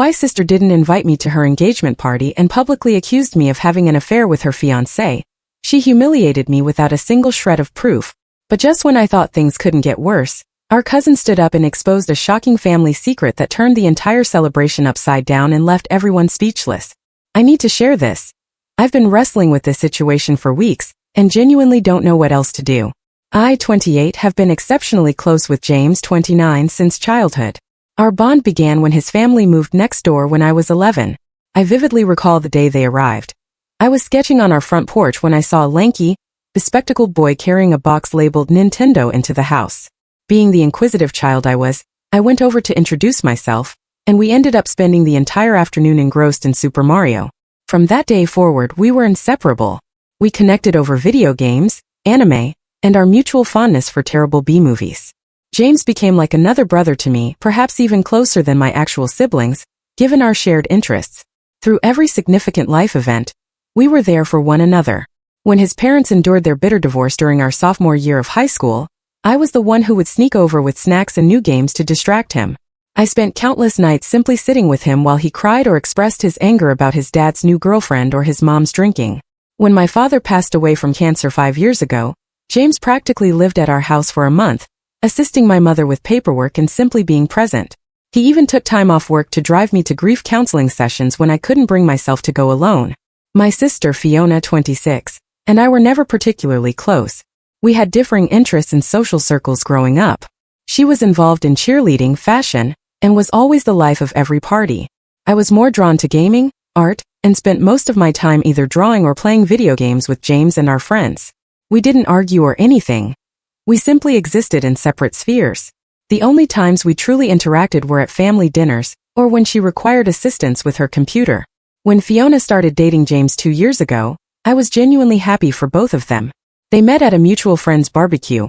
My sister didn't invite me to her engagement party and publicly accused me of having an affair with her fiancé. She humiliated me without a single shred of proof. But just when I thought things couldn't get worse, our cousin stood up and exposed a shocking family secret that turned the entire celebration upside down and left everyone speechless. I need to share this. I've been wrestling with this situation for weeks, and genuinely don't know what else to do. I, 28, have been exceptionally close with James, 29, since childhood. Our bond began when his family moved next door when I was 11. I vividly recall the day they arrived. I was sketching on our front porch when I saw a lanky, bespectacled boy carrying a box labeled Nintendo into the house. Being the inquisitive child I was, I went over to introduce myself, and we ended up spending the entire afternoon engrossed in Super Mario. From that day forward, we were inseparable. We connected over video games, anime, and our mutual fondness for terrible B-movies. James became like another brother to me, perhaps even closer than my actual siblings, given our shared interests. Through every significant life event, we were there for one another. When his parents endured their bitter divorce during our sophomore year of high school, I was the one who would sneak over with snacks and new games to distract him. I spent countless nights simply sitting with him while he cried or expressed his anger about his dad's new girlfriend or his mom's drinking. When my father passed away from cancer 5 years ago, James practically lived at our house for a month, assisting my mother with paperwork and simply being present. He even took time off work to drive me to grief counseling sessions when I couldn't bring myself to go alone. My sister Fiona, 26, and I were never particularly close. We had differing interests in social circles growing up. She was involved in cheerleading, fashion, and was always the life of every party. I was more drawn to gaming, art, and spent most of my time either drawing or playing video games with James and our friends. We didn't argue or anything. We simply existed in separate spheres. The only times we truly interacted were at family dinners, or when she required assistance with her computer. When Fiona started dating James 2 years ago, I was genuinely happy for both of them. They met at a mutual friend's barbecue.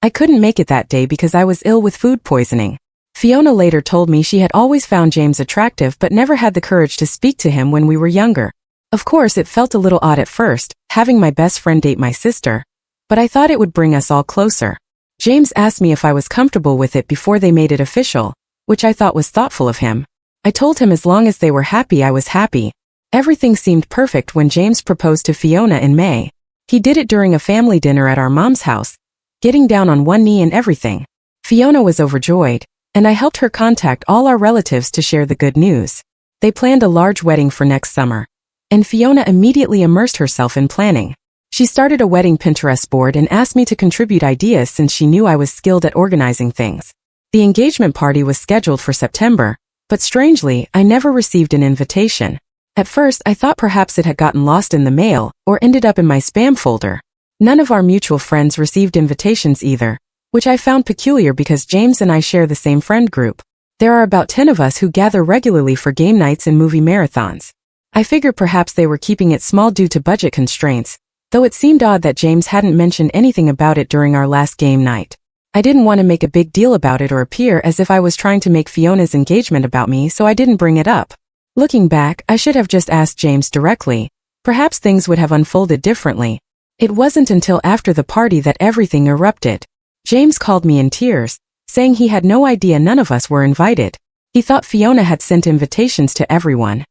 I couldn't make it that day because I was ill with food poisoning. Fiona later told me she had always found James attractive but never had the courage to speak to him when we were younger. Of course, it felt a little odd at first, having my best friend date my sister, but I thought it would bring us all closer. James asked me if I was comfortable with it before they made it official, which I thought was thoughtful of him. I told him as long as they were happy, I was happy. Everything seemed perfect when James proposed to Fiona in May. He did it during a family dinner at our mom's house, getting down on one knee and everything. Fiona was overjoyed, and I helped her contact all our relatives to share the good news. They planned a large wedding for next summer, and Fiona immediately immersed herself in planning. She started a wedding Pinterest board and asked me to contribute ideas since she knew I was skilled at organizing things. The engagement party was scheduled for September, but strangely, I never received an invitation. At first, I thought perhaps it had gotten lost in the mail or ended up in my spam folder. None of our mutual friends received invitations either, which I found peculiar because James and I share the same friend group. There are about 10 of us who gather regularly for game nights and movie marathons. I figured perhaps they were keeping it small due to budget constraints, though it seemed odd that James hadn't mentioned anything about it during our last game night. I didn't want to make a big deal about it or appear as if I was trying to make Fiona's engagement about me, so I didn't bring it up. Looking back, I should have just asked James directly. Perhaps things would have unfolded differently. It wasn't until after the party that everything erupted. James called me in tears, saying he had no idea none of us were invited. He thought Fiona had sent invitations to everyone.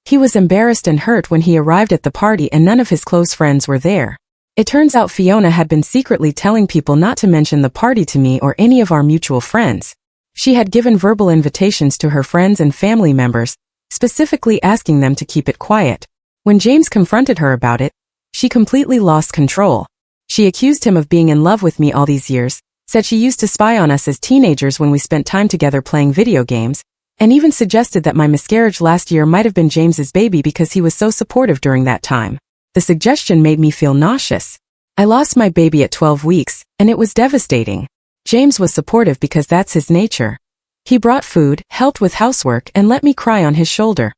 He was embarrassed and hurt when he arrived at the party and none of his close friends were there. It turns out Fiona had been secretly telling people not to mention the party to me or any of our mutual friends. She had given verbal invitations to her friends and family members, specifically asking them to keep it quiet. When James confronted her about it, she completely lost control. She accused him of being in love with me all these years, said she used to spy on us as teenagers when we spent time together playing video games, and even suggested that my miscarriage last year might have been James's baby because he was so supportive during that time. The suggestion made me feel nauseous. I lost my baby at 12 weeks, and it was devastating. James was supportive because that's his nature. He brought food, helped with housework, and let me cry on his shoulder.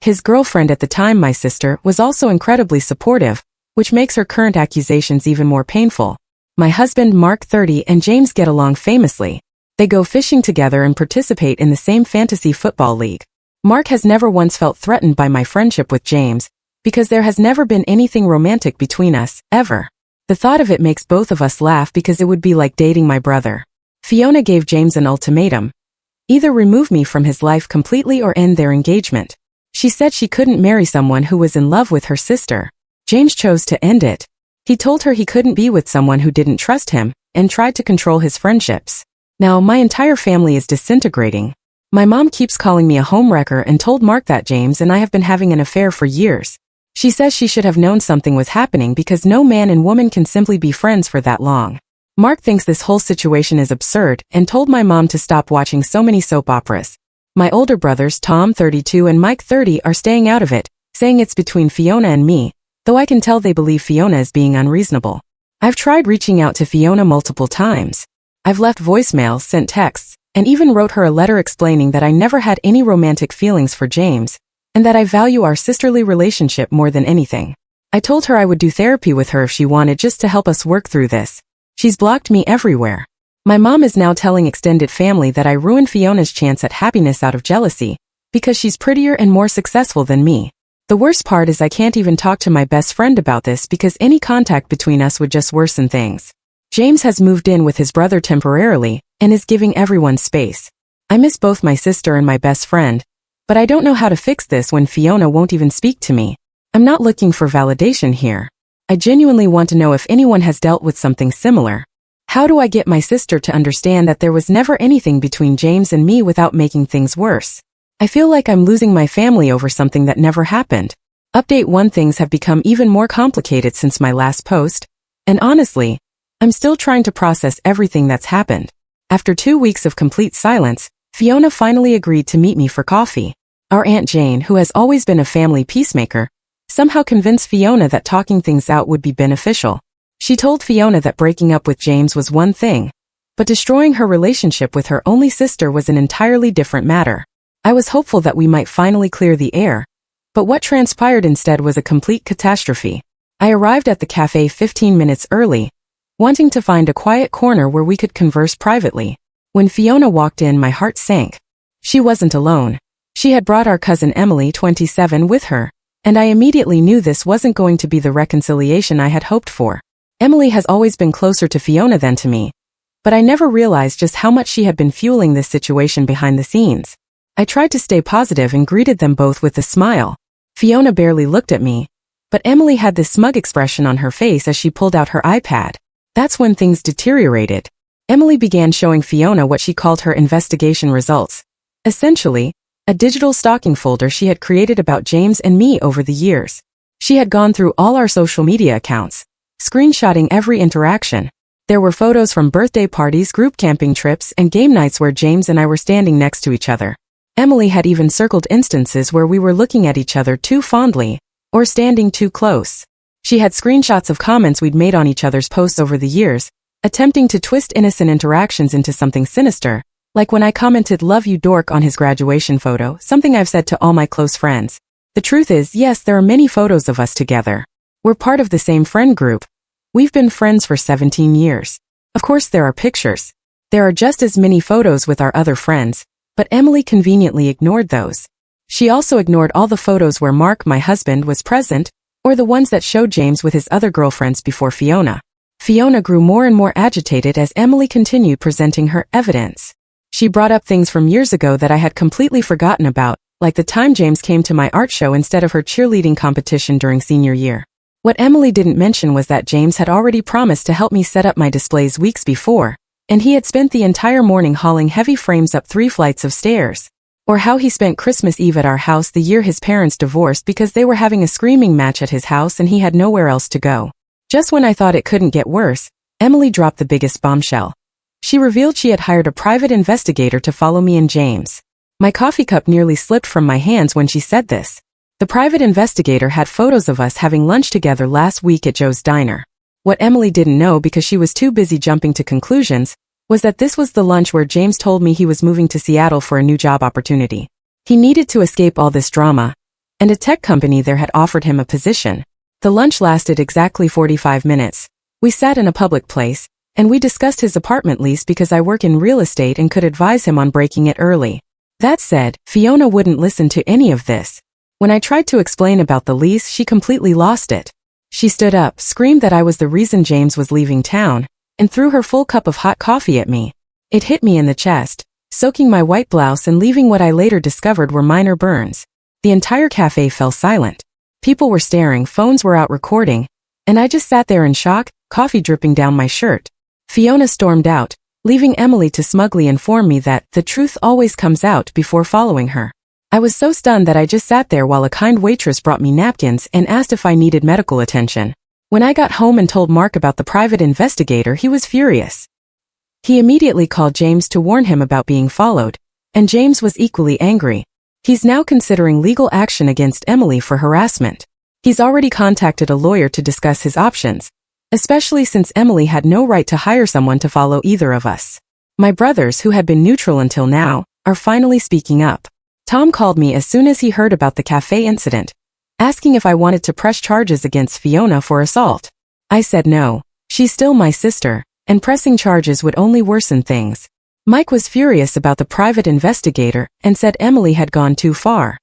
His girlfriend at the time, my sister, was also incredibly supportive, which makes her current accusations even more painful. My husband, Mark, 30, and James get along famously. They go fishing together and participate in the same fantasy football league. Mark has never once felt threatened by my friendship with James, because there has never been anything romantic between us, ever. The thought of it makes both of us laugh because it would be like dating my brother. Fiona gave James an ultimatum. Either remove me from his life completely or end their engagement. She said she couldn't marry someone who was in love with her sister. James chose to end it. He told her he couldn't be with someone who didn't trust him, and tried to control his friendships. Now, my entire family is disintegrating. My mom keeps calling me a homewrecker and told Mark that James and I have been having an affair for years. She says she should have known something was happening because no man and woman can simply be friends for that long. Mark thinks this whole situation is absurd and told my mom to stop watching so many soap operas. My older brothers, Tom 32 and Mike 30, are staying out of it, saying it's between Fiona and me, though I can tell they believe Fiona is being unreasonable. I've tried reaching out to Fiona multiple times. I've left voicemails, sent texts, and even wrote her a letter explaining that I never had any romantic feelings for James, and that I value our sisterly relationship more than anything. I told her I would do therapy with her if she wanted, just to help us work through this. She's blocked me everywhere. My mom is now telling extended family that I ruined Fiona's chance at happiness out of jealousy, because she's prettier and more successful than me. The worst part is I can't even talk to my best friend about this because any contact between us would just worsen things. James has moved in with his brother temporarily, and is giving everyone space. I miss both my sister and my best friend, but I don't know how to fix this when Fiona won't even speak to me. I'm not looking for validation here. I genuinely want to know if anyone has dealt with something similar. How do I get my sister to understand that there was never anything between James and me without making things worse? I feel like I'm losing my family over something that never happened. Update 1: Things have become even more complicated since my last post, and honestly, I'm still trying to process everything that's happened. After 2 weeks of complete silence, Fiona finally agreed to meet me for coffee. Our Aunt Jane, who has always been a family peacemaker, somehow convinced Fiona that talking things out would be beneficial. She told Fiona that breaking up with James was one thing, but destroying her relationship with her only sister was an entirely different matter. I was hopeful that we might finally clear the air, but what transpired instead was a complete catastrophe. I arrived at the cafe 15 minutes early, wanting to find a quiet corner where we could converse privately. When Fiona walked in, my heart sank. She wasn't alone. She had brought our cousin Emily, 27, with her, and I immediately knew this wasn't going to be the reconciliation I had hoped for. Emily has always been closer to Fiona than to me, but I never realized just how much she had been fueling this situation behind the scenes. I tried to stay positive and greeted them both with a smile. Fiona barely looked at me, but Emily had this smug expression on her face as she pulled out her iPad. That's when things deteriorated. Emily began showing Fiona what she called her investigation results. Essentially, a digital stalking folder she had created about James and me over the years. She had gone through all our social media accounts, screenshotting every interaction. There were photos from birthday parties, group camping trips, and game nights where James and I were standing next to each other. Emily had even circled instances where we were looking at each other too fondly, or standing too close. She had screenshots of comments we'd made on each other's posts over the years, attempting to twist innocent interactions into something sinister, like when I commented "love you dork" on his graduation photo, something I've said to all my close friends. The truth is, yes, there are many photos of us together. We're part of the same friend group. We've been friends for 17 years. Of course there are pictures. There are just as many photos with our other friends, but Emily conveniently ignored those. She also ignored all the photos where Mark, my husband, was present, or the ones that showed James with his other girlfriends before Fiona. Fiona grew more and more agitated as Emily continued presenting her evidence. She brought up things from years ago that I had completely forgotten about, like the time James came to my art show instead of her cheerleading competition during senior year. What Emily didn't mention was that James had already promised to help me set up my displays weeks before, and he had spent the entire morning hauling heavy frames up 3 flights of stairs. Or how he spent Christmas Eve at our house the year his parents divorced because they were having a screaming match at his house and he had nowhere else to go. Just when I thought it couldn't get worse, Emily dropped the biggest bombshell. She revealed she had hired a private investigator to follow me and James. My coffee cup nearly slipped from my hands when she said this. The private investigator had photos of us having lunch together last week at Joe's Diner. What Emily didn't know, because she was too busy jumping to conclusions, was that this was the lunch where James told me he was moving to Seattle for a new job opportunity. He needed to escape all this drama, and a tech company there had offered him a position. The lunch lasted exactly 45 minutes. We sat in a public place, and we discussed his apartment lease because I work in real estate and could advise him on breaking it early. That said, Fiona wouldn't listen to any of this. When I tried to explain about the lease, she completely lost it. She stood up, screamed that I was the reason James was leaving town, and threw her full cup of hot coffee at me. It hit me in the chest, soaking my white blouse and leaving what I later discovered were minor burns. The entire cafe fell silent. People were staring, phones were out recording, and I just sat there in shock, coffee dripping down my shirt. Fiona stormed out, leaving Emily to smugly inform me that the truth always comes out before following her. I was so stunned that I just sat there while a kind waitress brought me napkins and asked if I needed medical attention. When I got home and told Mark about the private investigator, he was furious. He immediately called James to warn him about being followed, and James was equally angry. He's now considering legal action against Emily for harassment. He's already contacted a lawyer to discuss his options, especially since Emily had no right to hire someone to follow either of us. My brothers, who had been neutral until now, are finally speaking up. Tom called me as soon as he heard about the cafe incident, asking if I wanted to press charges against Fiona for assault. I said no. She's still my sister, and pressing charges would only worsen things. Mike was furious about the private investigator and said Emily had gone too far.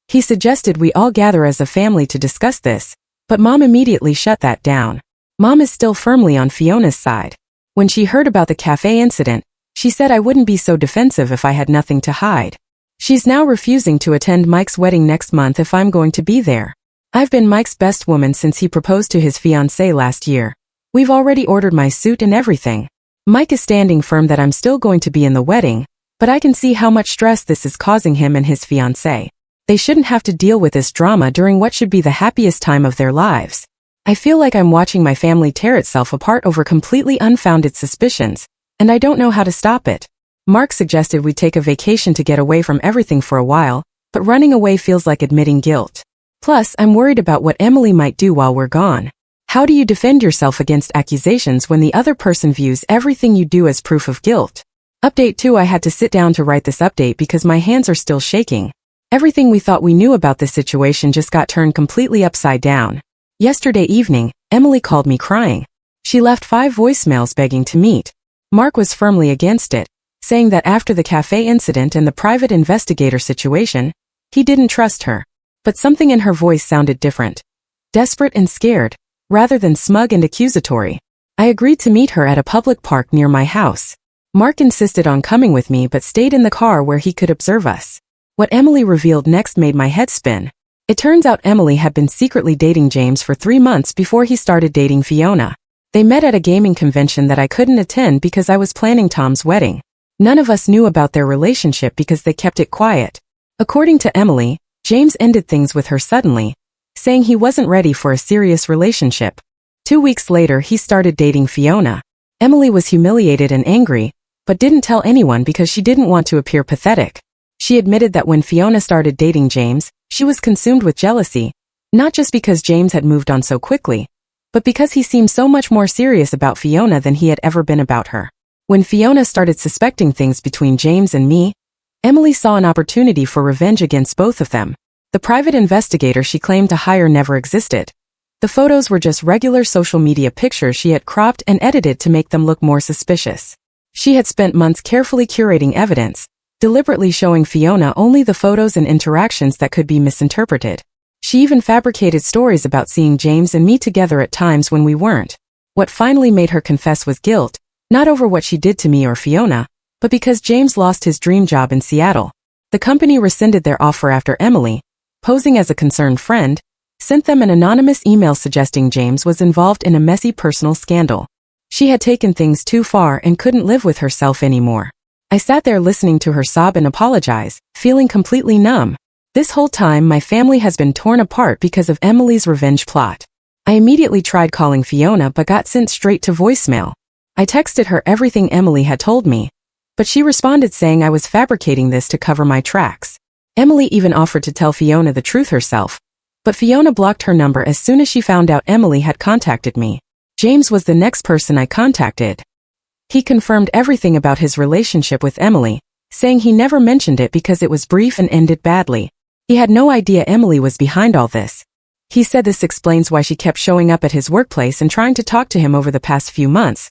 He suggested we all gather as a family to discuss this, but Mom immediately shut that down. Mom is still firmly on Fiona's side. When she heard about the cafe incident, she said I wouldn't be so defensive if I had nothing to hide. She's now refusing to attend Mike's wedding next month if I'm going to be there. I've been Mike's best woman since he proposed to his fiancée last year. We've already ordered my suit and everything. Mike is standing firm that I'm still going to be in the wedding, but I can see how much stress this is causing him and his fiancée. They shouldn't have to deal with this drama during what should be the happiest time of their lives. I feel like I'm watching my family tear itself apart over completely unfounded suspicions, and I don't know how to stop it. Mark suggested we take a vacation to get away from everything for a while, but running away feels like admitting guilt. Plus, I'm worried about what Emily might do while we're gone. How do you defend yourself against accusations when the other person views everything you do as proof of guilt? Update 2. I had to sit down to write this update because my hands are still shaking. Everything we thought we knew about this situation just got turned completely upside down. Yesterday evening, Emily called me crying. She left 5 voicemails begging to meet. Mark was firmly against it, saying that after the cafe incident and the private investigator situation, he didn't trust her. But something in her voice sounded different. Desperate and scared, rather than smug and accusatory. I agreed to meet her at a public park near my house. Mark insisted on coming with me but stayed in the car where he could observe us. What Emily revealed next made my head spin. It turns out Emily had been secretly dating James for 3 months before he started dating Fiona. They met at a gaming convention that I couldn't attend because I was planning Tom's wedding. None of us knew about their relationship because they kept it quiet. According to Emily, James ended things with her suddenly, saying he wasn't ready for a serious relationship. 2 weeks later, he started dating Fiona. Emily was humiliated and angry, but didn't tell anyone because she didn't want to appear pathetic. She admitted that when Fiona started dating James, she was consumed with jealousy, not just because James had moved on so quickly, but because he seemed so much more serious about Fiona than he had ever been about her. When Fiona started suspecting things between James and me, Emily saw an opportunity for revenge against both of them. The private investigator she claimed to hire never existed. The photos were just regular social media pictures she had cropped and edited to make them look more suspicious. She had spent months carefully curating evidence, deliberately showing Fiona only the photos and interactions that could be misinterpreted. She even fabricated stories about seeing James and me together at times when we weren't. What finally made her confess was guilt, not over what she did to me or Fiona, but because James lost his dream job in Seattle. The company rescinded their offer after Emily, posing as a concerned friend, sent them an anonymous email suggesting James was involved in a messy personal scandal. She had taken things too far and couldn't live with herself anymore. I sat there listening to her sob and apologize, feeling completely numb. This whole time my family has been torn apart because of Emily's revenge plot. I immediately tried calling Fiona but got sent straight to voicemail. I texted her everything Emily had told me, but she responded saying I was fabricating this to cover my tracks. Emily even offered to tell Fiona the truth herself, but Fiona blocked her number as soon as she found out Emily had contacted me. James was the next person I contacted. He confirmed everything about his relationship with Emily, saying he never mentioned it because it was brief and ended badly. He had no idea Emily was behind all this. He said this explains why she kept showing up at his workplace and trying to talk to him over the past few months.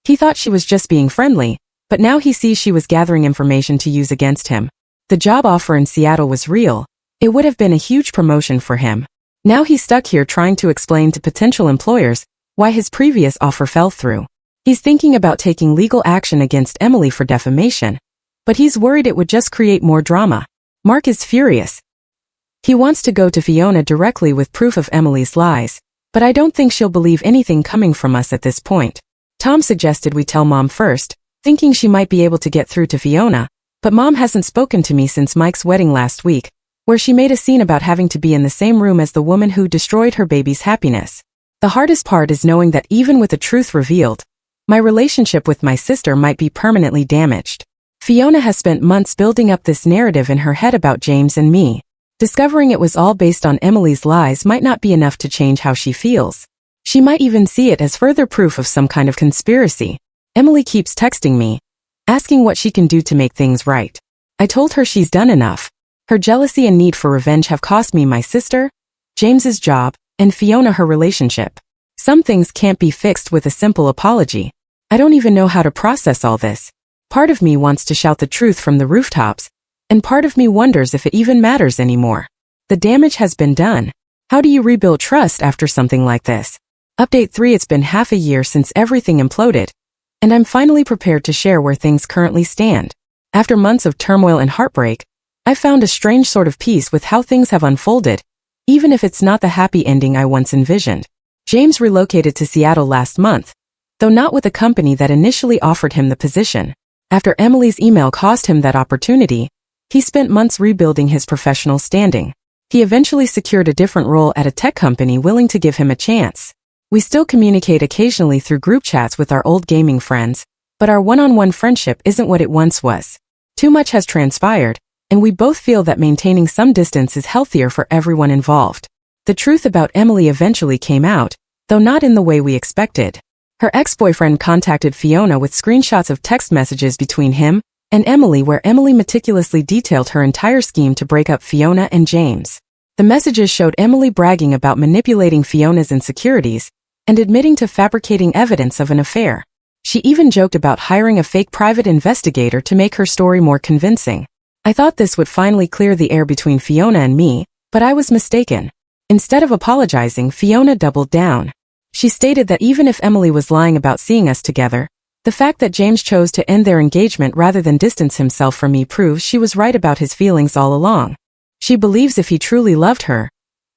He thought she was just being friendly, but now he sees she was gathering information to use against him. The job offer in Seattle was real. It would have been a huge promotion for him. Now he's stuck here trying to explain to potential employers why his previous offer fell through. He's thinking about taking legal action against Emily for defamation. But he's worried it would just create more drama. Mark is furious. He wants to go to Fiona directly with proof of Emily's lies, but I don't think she'll believe anything coming from us at this point. Tom suggested we tell Mom first, thinking she might be able to get through to Fiona, but Mom hasn't spoken to me since Mike's wedding last week, where she made a scene about having to be in the same room as the woman who destroyed her baby's happiness. The hardest part is knowing that even with the truth revealed, my relationship with my sister might be permanently damaged. Fiona has spent months building up this narrative in her head about James and me. Discovering it was all based on Emily's lies might not be enough to change how she feels. She might even see it as further proof of some kind of conspiracy. Emily keeps texting me, asking what she can do to make things right. I told her she's done enough. Her jealousy and need for revenge have cost me my sister, James's job, and Fiona her relationship. Some things can't be fixed with a simple apology. I don't even know how to process all this. Part of me wants to shout the truth from the rooftops, and part of me wonders if it even matters anymore. The damage has been done. How do you rebuild trust after something like this? Update 3: It's been half a year since everything imploded, and I'm finally prepared to share where things currently stand. After months of turmoil and heartbreak, I found a strange sort of peace with how things have unfolded, even if it's not the happy ending I once envisioned. James relocated to Seattle last month, though not with a company that initially offered him the position. After Emily's email cost him that opportunity, he spent months rebuilding his professional standing. He eventually secured a different role at a tech company willing to give him a chance. We still communicate occasionally through group chats with our old gaming friends, but our one-on-one friendship isn't what it once was. Too much has transpired, and we both feel that maintaining some distance is healthier for everyone involved. The truth about Emily eventually came out, though not in the way we expected. Her ex-boyfriend contacted Fiona with screenshots of text messages between him and Emily where Emily meticulously detailed her entire scheme to break up Fiona and James. The messages showed Emily bragging about manipulating Fiona's insecurities and admitting to fabricating evidence of an affair. She even joked about hiring a fake private investigator to make her story more convincing. I thought this would finally clear the air between Fiona and me, but I was mistaken. Instead of apologizing, Fiona doubled down. She stated that even if Emily was lying about seeing us together, the fact that James chose to end their engagement rather than distance himself from me proves she was right about his feelings all along. She believes if he truly loved her,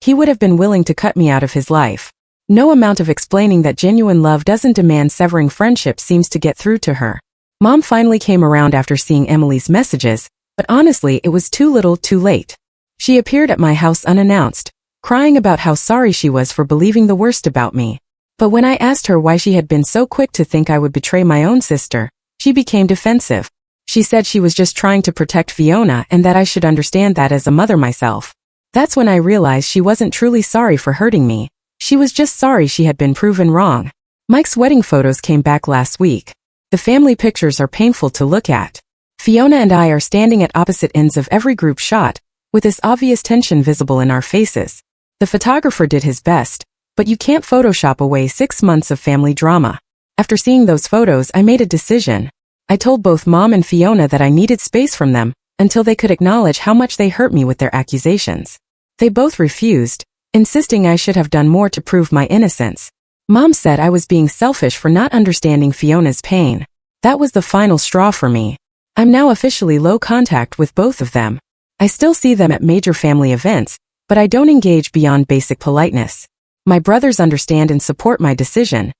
he would have been willing to cut me out of his life. No amount of explaining that genuine love doesn't demand severing friendship seems to get through to her. Mom finally came around after seeing Emily's messages, but honestly it was too little too late. She appeared at my house unannounced, crying about how sorry she was for believing the worst about me. But when I asked her why she had been so quick to think I would betray my own sister, she became defensive. She said she was just trying to protect Fiona and that I should understand that as a mother myself. That's when I realized she wasn't truly sorry for hurting me. She was just sorry she had been proven wrong. Mike's wedding photos came back last week. The family pictures are painful to look at. Fiona and I are standing at opposite ends of every group shot, with this obvious tension visible in our faces. The photographer did his best, but you can't Photoshop away 6 months of family drama. After seeing those photos, I made a decision. I told both Mom and Fiona that I needed space from them, until they could acknowledge how much they hurt me with their accusations. They both refused, insisting I should have done more to prove my innocence. Mom said I was being selfish for not understanding Fiona's pain. That was the final straw for me. I'm now officially low contact with both of them. I still see them at major family events, but I don't engage beyond basic politeness. My brothers understand and support my decision.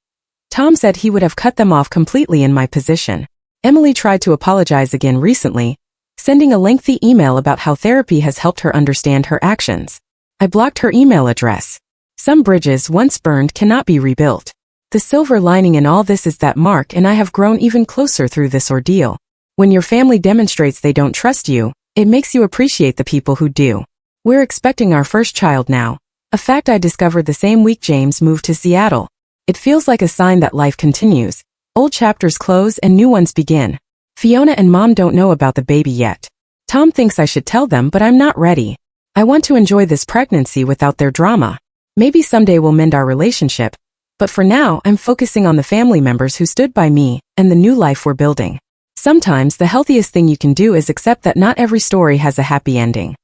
Tom said he would have cut them off completely in my position. Emily tried to apologize again recently, sending a lengthy email about how therapy has helped her understand her actions. I blocked her email address. Some bridges once burned cannot be rebuilt. The silver lining in all this is that Mark and I have grown even closer through this ordeal. When your family demonstrates they don't trust you, it makes you appreciate the people who do. We're expecting our first child now, a fact I discovered the same week James moved to Seattle. It feels like a sign that life continues. Old chapters close and new ones begin. Fiona and Mom don't know about the baby yet. Tom thinks I should tell them, but I'm not ready. I want to enjoy this pregnancy without their drama. Maybe someday we'll mend our relationship, but for now I'm focusing on the family members who stood by me and the new life we're building. Sometimes the healthiest thing you can do is accept that not every story has a happy ending.